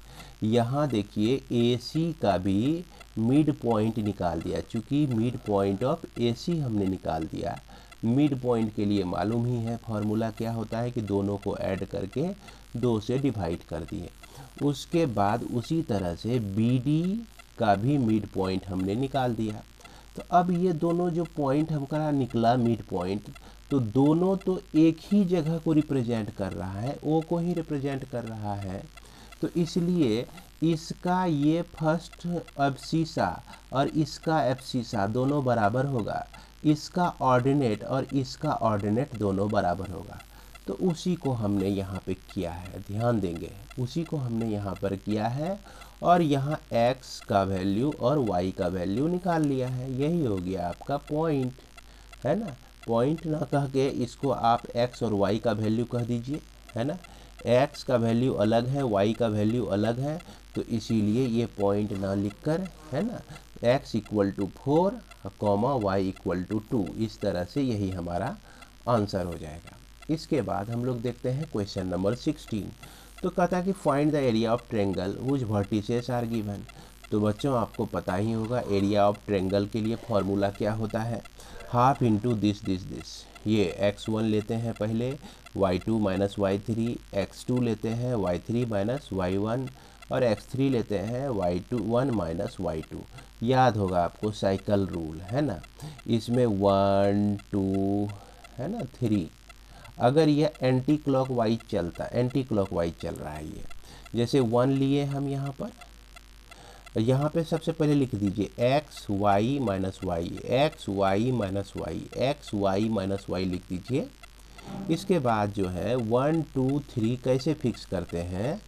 यहाँ देखिए AC का भी मिड पॉइंट निकाल दिया, चूँकि मिड पॉइंट ऑफ AC हमने निकाल दिया। मिड पॉइंट के लिए मालूम ही है फार्मूला क्या होता है कि दोनों को ऐड करके 2 से डिवाइड कर दिए। उसके बाद उसी तरह से BD का भी मिड पॉइंट हमने निकाल दिया। तो अब ये दोनों जो पॉइंट हमका निकला मिड पॉइंट, तो दोनों तो एक ही जगह को रिप्रेजेंट कर रहा है, O को ही रिप्रेजेंट कर रहा है। तो इसलिए इसका ये फर्स्ट एब्सिसा और इसका एब्सिसा दोनों बराबर होगा, इसका ऑर्डिनेट और इसका ऑर्डिनेट दोनों बराबर होगा। तो उसी को हमने यहाँ पे किया है, ध्यान देंगे, उसी को हमने यहाँ पर किया है और यहाँ x का वैल्यू और y का वैल्यू निकाल लिया है। यही हो गया आपका पॉइंट, है ना। पॉइंट ना कह के इसको आप x और y का वैल्यू कह दीजिए, है ना। x का वैल्यू अलग है, y का वैल्यू अलग है, तो इसीलिए ये पॉइंट ना लिखकर, है ना, x equal to 4 comma y equal to 2, इस तरह से यही हमारा आंसर हो जाएगा। इसके बाद हम लोग देखते हैं क्वेश्चन नंबर 16। तो कहता है कि find the area of triangle which vertices are given. तो बच्चों आपको पता ही होगा एरिया ऑफ ट्रायंगल के लिए फॉर्मूला क्या होता है, हाफ इंटू दिस। ये x1 लेते हैं पहले, y2 माइनस y3, x2 लेते हैं y3 माइनस y1 और x3 लेते हैं y1 माइनस y2। याद होगा आपको साइकिल रूल, है ना। इसमें 1 2 है ना 3, अगर ये एंटी क्लॉकवाइज चल रहा है, ये जैसे 1 लिए हम यहाँ पे सबसे पहले लिख दीजिए x y minus y, x Y minus y, x Y minus Y लिख दीजिए। इसके बाद जो है 1 2 3 कैसे फिक्स करते हैं,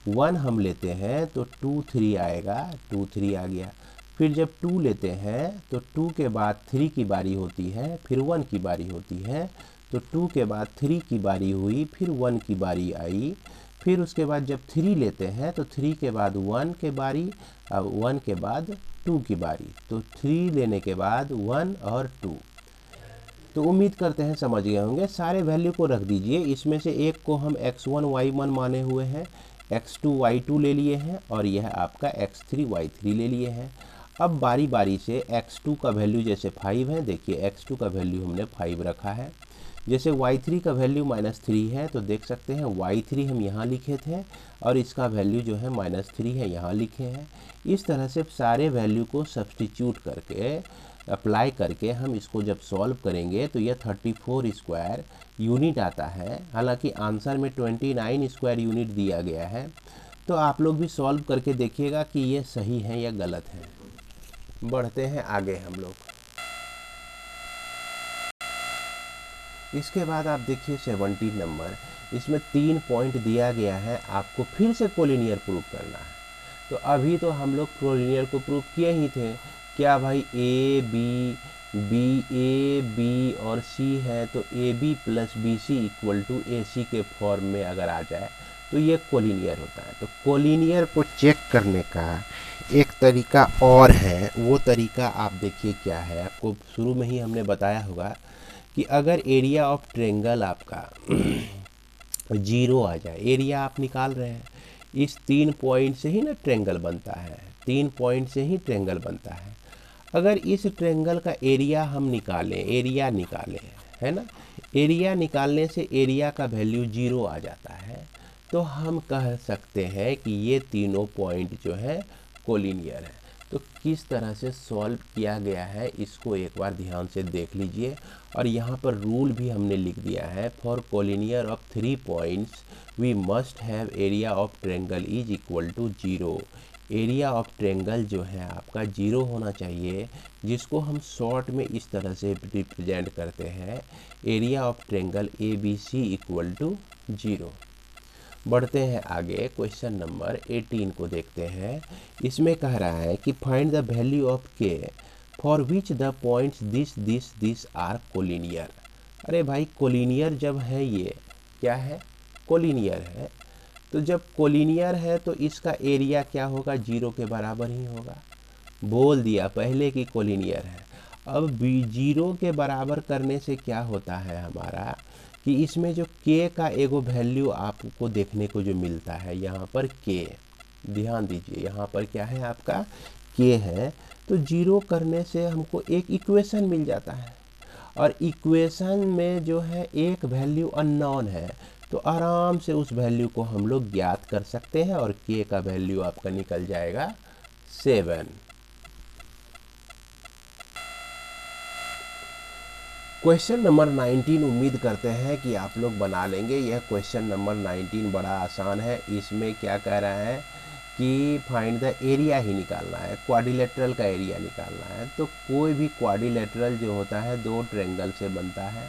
1 हम लेते हैं तो 2 3 आएगा, 2 3 आ गया। फिर जब 2 लेते हैं तो 2 के बाद 3 की बारी होती है, फिर 1 की बारी होती है। तो 2 के बाद 3 की बारी हुई, फिर 1 की बारी आई। फिर उसके बाद जब 3 लेते हैं तो 3 के बाद 1 के बारी, अब 1 के बाद 2 की बारी। तो 3 लेने के बाद 1 और 2। तो उम्मीद करते हैं समझ गए होंगे। सारे वैल्यू को रख दीजिए, इसमें से एक को हम x1 y1 माने हुए हैं, x2 y2 ले लिए हैं और यह आपका x3 y3 ले लिए हैं। अब बारी बारी से x2 का वैल्यू जैसे 5 है, देखिए x2 का वैल्यू हमने 5 रखा है। जैसे y3 का वैल्यू -3 है तो देख सकते हैं y3 हम यहाँ लिखे थे और इसका वैल्यू जो है -3 है, यहाँ लिखे हैं। इस तरह से सारे वैल्यू को सब्स्टिट्यूट करके, अप्लाई करके हम इसको जब सॉल्व करेंगे तो यह 34 स्क्वायर यूनिट आता है। हालांकि आंसर में 29 स्क्वायर यूनिट दिया गया है। तो आप लोग भी सॉल्व करके देखिएगा कि ये सही है या गलत है। बढ़ते हैं आगे हम लोग। इसके बाद आप देखिए 17 नंबर, इसमें 3 पॉइंट दिया गया है, आपको फिर से कोलिनियर प्रूव करना है। तो अभी तो हम लोग कोलिनियर को प्रूव किए ही थे। क्या भाई ए बी और सी है तो A B plus B C equal to A C के फॉर्म में अगर आ जाए तो ये कोलिनियर होता है। तो कोलिनियर को चेक करने का एक तरीका और है, वो तरीका आप देखिए क्या है। आपको शुरू में ही हमने बताया होगा कि अगर एरिया ऑफ ट्रायंगल आपका 0 आ जाए, एरिया आप निकाल रहे हैं, इस 3 पॉइंट से ही ना ट्रायंगल बनता है, 3 पॉइंट से ही ट्रायंगल बनता है। अगर इस ट्रायंगल का एरिया हम निकालें, एरिया निकालें, है ना, एरिया निकालने से एरिया का वैल्यू 0 आ जाता है, तो हम कह सकते हैं कि ये तीनों पॉइंट जो है कोलिनियर है। तो किस तरह से सॉल्व किया गया है इसको एक बार ध्यान से देख लीजिए। और यहाँ पर रूल भी हमने लिख दिया है, for collinear of 3 points we must have area of triangle is equal to 0। Area of triangle जो है आपका 0 होना चाहिए, जिसको हम शॉर्ट में इस तरह से रिप्रेजेंट करते हैं, area of triangle A B C equal to 0। बढ़ते हैं आगे, क्वेश्चन नंबर 18 को देखते हैं। इसमें कह रहा है कि find the value of k for which the points this are collinear. अरे भाई कोलिनियर जब है, ये क्या है, कोलिनियर है, तो जब कोलिनियर है तो इसका एरिया क्या होगा, 0 के बराबर ही होगा। बोल दिया पहले कि कोलिनियर है। अब 0 के बराबर करने से क्या होता है हमारा कि इसमें जो k का एगो वैल्यू आपको देखने को जो मिलता है, यहाँ पर k, ध्यान दीजिए यहाँ पर क्या है आपका k है। तो 0 करने से हमको एक इक्वेशन मिल जाता है और इक्वेशन में जो है एक वैल्यू अननोन है, तो आराम से उस वैल्यू को हम लोग ज्ञात कर सकते हैं और k का वैल्यू आपका निकल जाएगा 7। क्वेश्चन नंबर 19 उम्मीद करते हैं कि आप लोग बना लेंगे। यह क्वेश्चन नंबर 19 बड़ा आसान है। इसमें क्या कह रहा है कि फाइंड द एरिया ही निकालना है, क्वाड्रिलेटरल का एरिया निकालना है। तो कोई भी क्वाड्रिलेटरल जो होता है 2 ट्रायंगल से बनता है,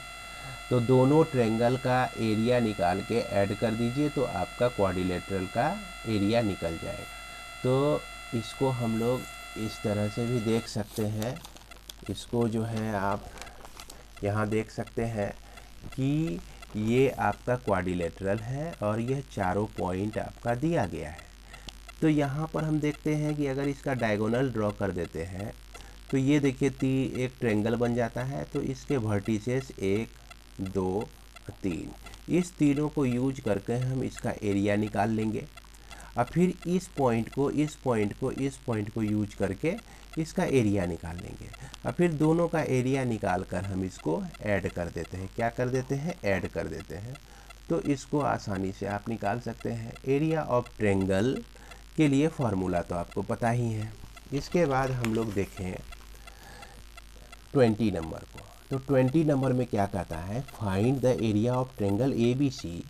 तो दोनों ट्रायंगल का एरिया निकाल के ऐड कर दीजिए तो आपका क्वाड्रिलेटरल का एरिया निकल जाएगा। तो इसको हम लोग इस तरह से भी देख सकते हैं। इसको जो है आप यहाँ देख सकते हैं कि ये आपका क्वाड्रिलेटरल है और यह चारों पॉइंट आपका दिया गया है। तो यहाँ पर हम देखते हैं कि अगर इसका डायगोनल ड्रॉ कर देते हैं तो ये देखिए एक ट्रायंगल बन जाता है। तो इसके वर्टिसेस 1 2 3, इस तीनों को यूज करके हम इसका एरिया निकाल लेंगे और फिर इस पॉइंट को इस पॉइंट को यूज करके इसका एरिया निकाल लेंगे और फिर दोनों का एरिया निकाल कर हम इसको ऐड कर देते हैं। क्या कर देते हैं, ऐड कर देते हैं। तो इसको आसानी से आप निकाल सकते हैं। एरिया ऑफ ट्रायंगल के लिए फॉर्मूला तो आपको पता ही है। इसके बाद हम लोग देखें 20 नंबर को। तो 20 नंबर में क्या कहता है, find the area of triangle A B C,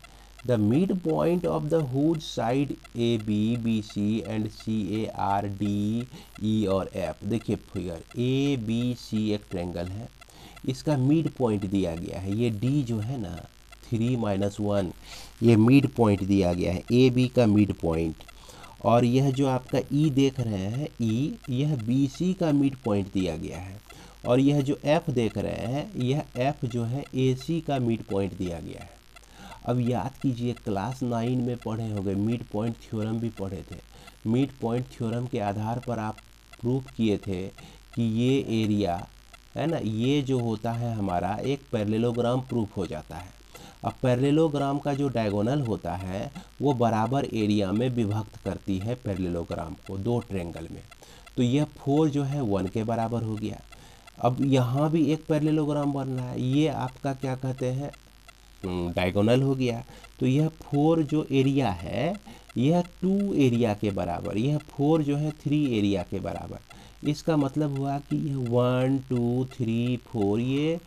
the mid point of the whose side A B B C and C A are D E और एफ। देखिए फिगर ए बी सी एक triangle है, इसका mid point दिया गया है, ये D जो है ना 3 - 1 ये मिड पॉइंट दिया गया है, ए बी का मिड पॉइंट। और यह जो आपका ई देख रहे हैं ई, यह बी सी का मिड पॉइंट दिया गया है। और यह जो एफ देख रहे हैं यह एफ जो है ए सी का मिड पॉइंट दिया गया है। अब याद कीजिए क्लास 9 में पढ़े होंगे, मिड पॉइंट थ्योरम भी पढ़े थे। मिड पॉइंट थ्योरम के आधार पर आप प्रूफ किए थे कि ये एरिया है ना, ये जो होता है हमारा एक पैरेललोग्राम प्रूफ हो जाता है। अब पैरेललोग्राम का जो डायगोनल होता है वो बराबर एरिया में विभक्त करती है पैरेललोग्राम को, दो ट्रायंगल में। तो यह 4 जो है 1 के बराबर हो गया। अब यहाँ भी एक पैरेललोग्राम बन रहा है, ये आपका क्या कहते हैं डायगोनल हो गया। तो यह 4 जो एरिया है यह 2 एरिया के बराबर, यह 4 जो है 3 एरिया के बराबर। इसका मतलब हुआ कि यह 1 2 3 4 ये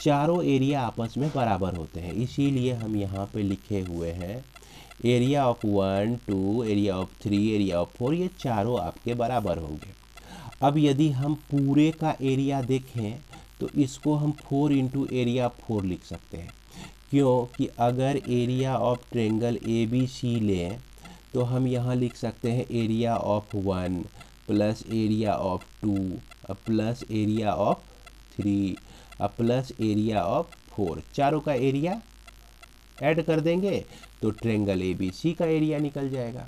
चारों एरिया आपस में बराबर होते हैं। इसीलिए हम यहाँ पे लिखे हुए हैं area of 1 2 area of 3 area of 4 ये चारों आपके बराबर होंगे। अब यदि हम पूरे का एरिया देखें तो इसको हम 4 × एरिया ऑफ 4 लिख सकते हैं। क्यों कि अगर area of triangle A B C लें तो हम यहाँ लिख सकते हैं area of 1 plus area of 2 plus area of 3 plus area of 4। चारों का एरिया ऐड कर देंगे तो ट्रायंगल ए बी सी का एरिया निकल जाएगा।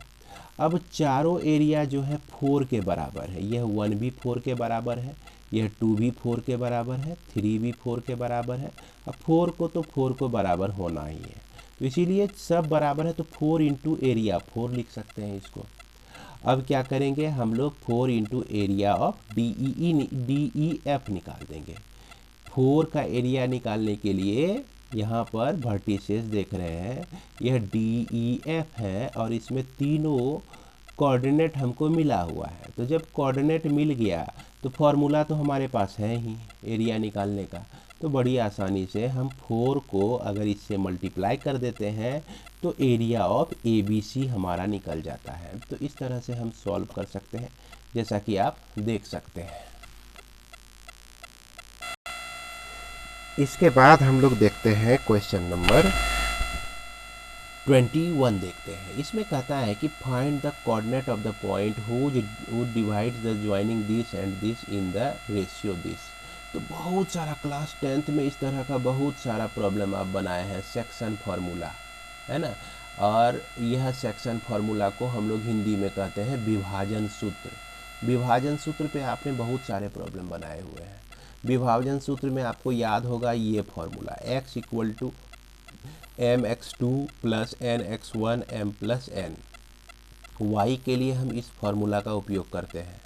अब चारों एरिया जो है 4 के बराबर है, यह 1 भी 4 के बराबर है, यह 2 भी 4 के बराबर है, 3 भी 4 के बराबर है। अब 4 को तो 4 को बराबर होना ही है, तो इसीलिए सब बराबर है तो 4 × एरिया 4 लिख सकते हैं इसको। अब क्या करेंगे हम लोग 4 × area of D E F निकाल देंगे। 4 का एरिया निकालने के लिए यहाँ पर वर्टिसेस देख रहे हैं, यह DEF है और इसमें तीनों कोऑर्डिनेट हमको मिला हुआ है। तो जब कोऑर्डिनेट मिल गया तो फॉर्मूला तो हमारे पास है ही एरिया निकालने का, तो बड़ी आसानी से हम 4 को अगर इससे मल्टीप्लाई कर देते हैं तो एरिया ऑफ ABC हमारा निकल जाता है। तो इस तरह से हम सॉल्व कर सकते हैं जैसा कि आप देख सकते हैं। इसके बाद हम लोग देखते हैं क्वेश्चन नंबर 21 देखते हैं। इसमें कहता है कि find the coordinate of the point who divides the joining this and this in the ratio this. तो बहुत सारा क्लास 10th में इस तरह का बहुत सारा प्रॉब्लम आप बनाए हैं, सेक्शन फार्मूला है ना। और यह सेक्शन फार्मूला को हम लोग हिंदी में कहते हैं विभाजन सूत्र। विभाजन सूत्र पे आपने बहुत सारे प्रॉब्लम बनाए हुए हैं। विभाजन सूत्र में आपको याद होगा ये formula x = mx2 + nx1 m + n। y के लिए हम इस फार्मूला का उपयोग करते हैं।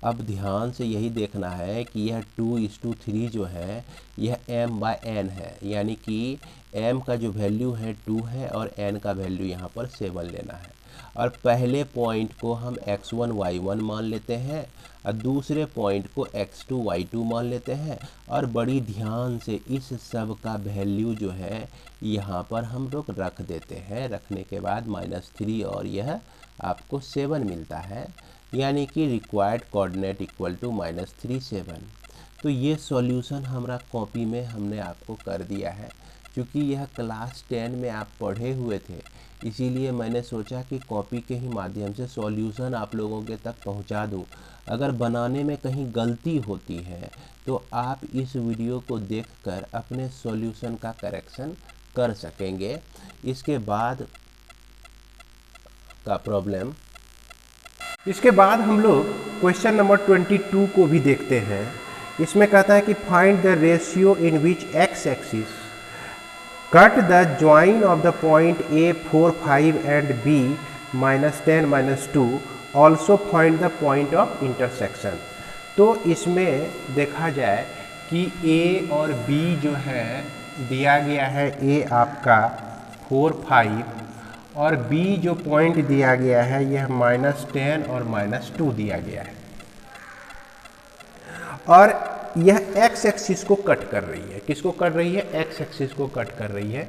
अब ध्यान से यही देखना है कि यह 2:3 जो है यह m/n है, यानी कि m का जो वैल्यू है 2 है और n का वैल्यू यहाँ पर 7 लेना है। और पहले पॉइंट को हम x1 y1 मान लेते हैं और दूसरे पॉइंट को x2 y2 मान लेते हैं। और बड़ी ध्यान से इस सब का वैल्यू जो है यहाँ पर हम लोग रख देते हैं। रखने के बाद -3 और यह आपको 7 मिलता है, यानी कि रिक्वायर्ड कोऑर्डिनेट = -3 7। तो ये सॉल्यूशन हमारा कॉपी में हमने आपको कर दिया है। क्योंकि यह क्लास 10 में आप पढ़े हुए थे, इसीलिए मैंने सोचा कि कॉपी के ही माध्यम से सॉल्यूशन आप लोगों के तक पहुंचा दूं। अगर बनाने में कहीं गलती होती है तो आप इस वीडियो को देखकर अपने सॉल्यूशन का करेक्शन कर सकेंगे। इसके बाद का प्रॉब्लम, इसके बाद हम लोग क्वेश्चन नंबर 22 को भी देखते हैं। इसमें कहता है कि find the ratio in which x axis cut the join of the point A 4 5 and B -10 -2 also find the point of intersection. तो इसमें देखा जाए कि A और B जो है दिया गया है, A आपका 4 5 और B जो पॉइंट दिया गया है यह -10 और -2 दिया गया है। और यह x एक्सिस को कट कर रही है। किसको कट रही है? x एक्सिस को कट कर रही है।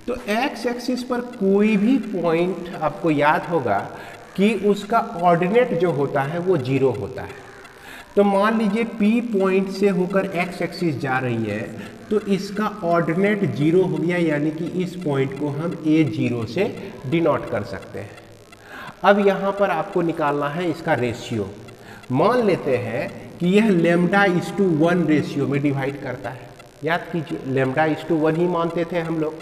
तो x एक्सिस पर कोई भी पॉइंट आपको याद होगा कि उसका ऑर्डिनेट जो होता है वो 0 होता है। तो मान लीजिए P पॉइंट से होकर x एक्सिस जा रही है तो इसका ऑर्डिनेट 0 हो गया, यानी कि इस पॉइंट को हम A0 से डिनोट कर सकते हैं। अब यहाँ पर आपको निकालना है इसका रेशियो। मान लेते हैं कि यह λ:1 रेशियो में डिवाइड करता है। याद कीजिए λ:1 ही मानते थे हम लोग।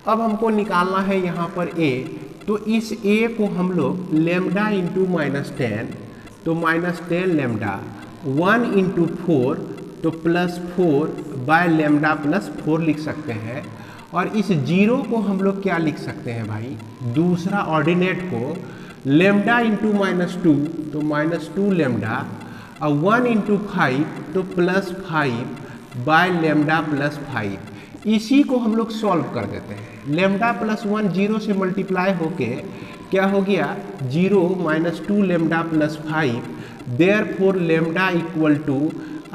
अब हमको निकालना है यहाँ पर A, तो इस A को हम लोग λ × -10, तो -10 λ, 1 × 4 तो +4/λ+4 लिख सकते हैं। और इस 0 को हम लोग क्या लिख सकते हैं भाई, दूसरा ऑर्डिनेट को λ × -2 तो -2λ, और 1 × 5 तो +5/λ+5। इसी को हम लोग सॉल्व कर देते हैं। λ+1 0 से मल्टीप्लाई होके क्या हो गया, 0 - 2λ+5, देयरफॉर λ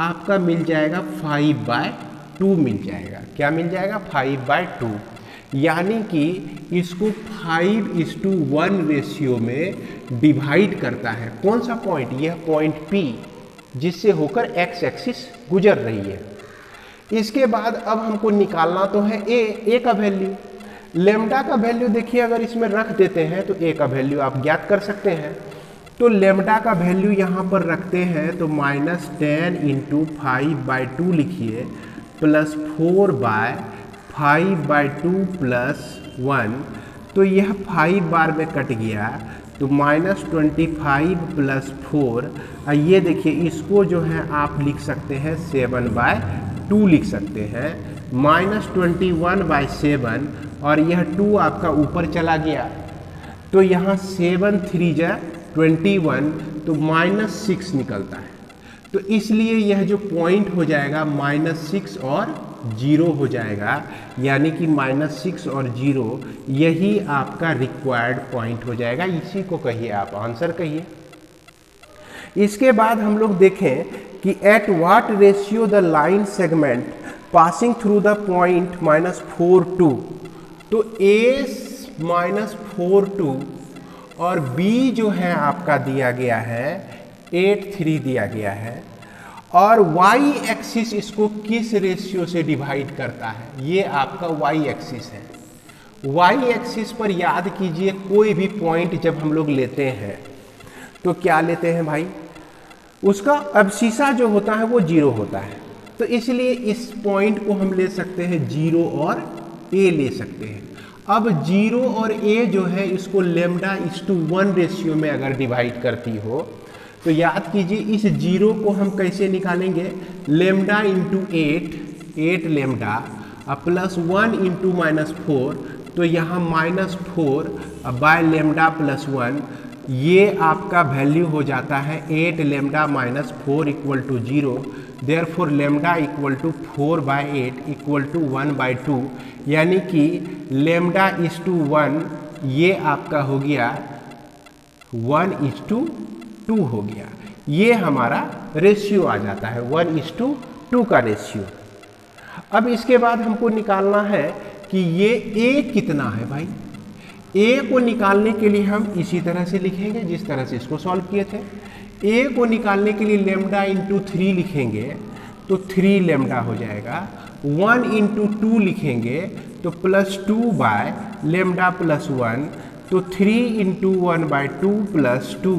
आपका मिल जाएगा 5/2 मिल जाएगा। क्या मिल जाएगा, 5/2। यानी कि इसको 5:1 रेशियो में डिवाइड करता है। कौन सा पॉइंट, यह पॉइंट P, जिससे होकर x एक्सिस गुजर रही है। इसके बाद अब हमको निकालना तो है A का वैल्यू। लैम्डा का वैल्यू देखिए, अगर इसमें रख देते हैं तो A का वैल्यू आप ज्ञात कर सकते हैं। तो लैम्डा का वैल्यू यहाँ पर रखते हैं तो -10 × 5/2 लिखिए, +4/5/2 +1, तो यह 5 बार में कट गया, तो -25 + 4, ये देखिए इसको जो है आप लिख सकते हैं 7/2 लिख सकते हैं, -21/7, और यह 2 आपका ऊपर चला गया, तो यहाँ 7 3 जा 21, तो -6 निकलता है। तो इसलिए यह जो पॉइंट हो जाएगा -6 और 0 हो जाएगा, यानी कि -6 और 0 यही आपका रिक्वायर्ड पॉइंट हो जाएगा। इसी को कहिए आप आंसर कहिए। इसके बाद हम लोग देखें कि at what ratio the line segment passing through the point -4 2, तो A -4 2 और B जो है आपका दिया गया है 8 3 दिया गया है, और y एक्सिस इसको किस रेशियो से डिवाइड करता है, ये आपका y एक्सिस है। y एक्सिस पर याद कीजिए, कोई भी पॉइंट जब हम लोग लेते हैं तो क्या लेते हैं भाई, उसका अबसीसा जो होता है वो 0 होता है। तो इसलिए इस पॉइंट को हम ले सकते हैं 0 और A ले सकते हैं। अब 0 और A जो है इसको λ:1 रेशियो में अगर डिवाइड करती हो, तो याद कीजिए इस 0 को हम कैसे निकालेंगे, λ × 8 λ, +1 × -4, तो यहाँ -4/λ+1, ये आपका वैल्यू हो जाता है 8λ - 4 = 0, देयरफॉर λ = 4/8 = 1/2, यानी कि λ:1 ये आपका हो गया 1:2 हो गया। ये हमारा रेशियो आ जाता है 1:2 का रेशियो। अब इसके बाद हमको निकालना है कि ये A कितना है भाई। A को निकालने के लिए हम इसी तरह से लिखेंगे जिस तरह से इसको सॉल्व किए थे। A को निकालने के लिए λ × 3 लिखेंगे तो 3λ हो जाएगा, 1 × 2 लिखेंगे तो +2/λ+1, तो 3 × 1/2 +2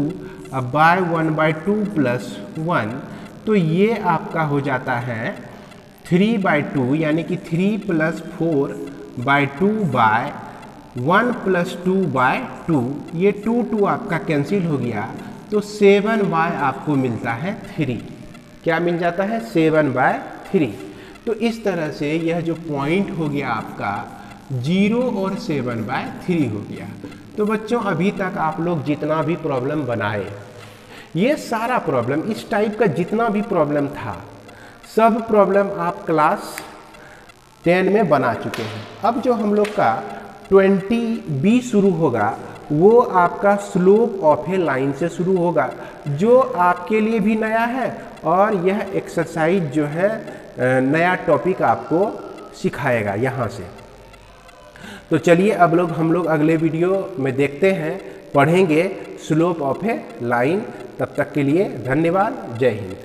/1/2 +1, तो ये आपका हो जाता है 3/2, यानी कि 3 + 4/2/1 + 2/2, ये 2 आपका कैंसिल हो गया, तो 7/, आपको मिलता है 3। क्या मिल जाता है, 7/3। तो इस तरह से यह जो पॉइंट हो गया आपका 0 और 7/3 हो गया। तो बच्चों अभी तक आप लोग जितना भी प्रॉब्लम बनाए, ये सारा प्रॉब्लम, इस टाइप का जितना भी प्रॉब्लम था, सब प्रॉब्लम आप क्लास 10 में बना चुके हैं। अब जो हम लोग का 20B शुरू होगा वो आपका स्लोप ऑफ ए लाइन से शुरू होगा, जो आपके लिए भी नया है, और यह एक्सरसाइज जो है नया टॉपिक आपको सिखाएगा यहाँ से। तो चलिए अब हम लोग अगले वीडियो में देखते हैं, पढ़ेंगे स्लोप ऑफ ए लाइन। तब तक के लिए धन्यवाद, जय हिंद।